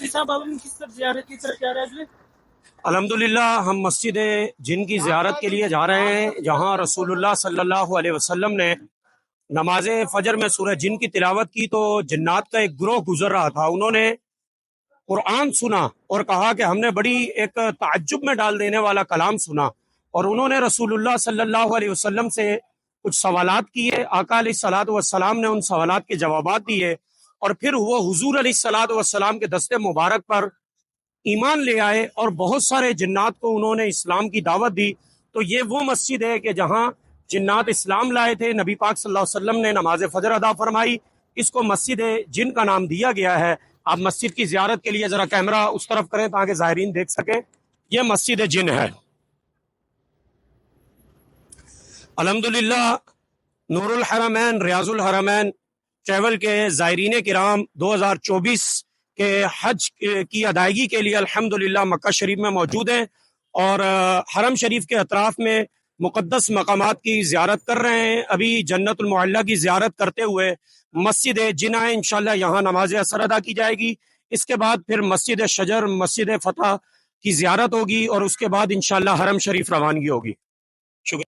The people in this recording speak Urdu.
مفتی صاحب اب ہم کس طرف زیارت کی طرف جا رہے ہیں؟ الحمدللہ ہم مسجد جن کی زیارت کے لیے جا رہے ہیں، جہاں رسول اللہ صلی اللہ علیہ وسلم نے نماز فجر میں سورہ جن کی تلاوت کی تو جنات کا ایک گروہ گزر رہا تھا. انہوں نے قرآن سنا اور کہا کہ ہم نے بڑی ایک تعجب میں ڈال دینے والا کلام سنا، اور انہوں نے رسول اللہ صلی اللہ علیہ وسلم سے کچھ سوالات کیے. آقا علیہ الصلوۃ والسلام نے ان سوالات کے جوابات دیے، اور پھر وہ حضور علیہ الصلوۃ والسلام کے دست مبارک پر ایمان لے آئے اور بہت سارے جنات کو انہوں نے اسلام کی دعوت دی. تو یہ وہ مسجد ہے کہ جہاں جنات اسلام لائے تھے، نبی پاک صلی اللہ علیہ وسلم نے نماز فجر ادا فرمائی. اس کو مسجد جن کا نام دیا گیا ہے. آپ مسجد کی زیارت کے لیے ذرا کیمرہ اس طرف کریں تاکہ زائرین دیکھ سکیں. یہ مسجد جن ہے. الحمدللہ نور الحرمین ریاض الحرمین ٹریول کے زائرین کرام 2024 کے حج کی ادائیگی کے لیے الحمدللہ مکہ شریف میں موجود ہیں، اور حرم شریف کے اطراف میں مقدس مقامات کی زیارت کر رہے ہیں. ابھی جنت المعلیٰ کی زیارت کرتے ہوئے مسجد جن آئے، انشاءاللہ یہاں نماز عصر ادا کی جائے گی. اس کے بعد پھر مسجد شجر، مسجد فتح کی زیارت ہوگی، اور اس کے بعد انشاءاللہ حرم شریف روانگی ہوگی. شکریہ.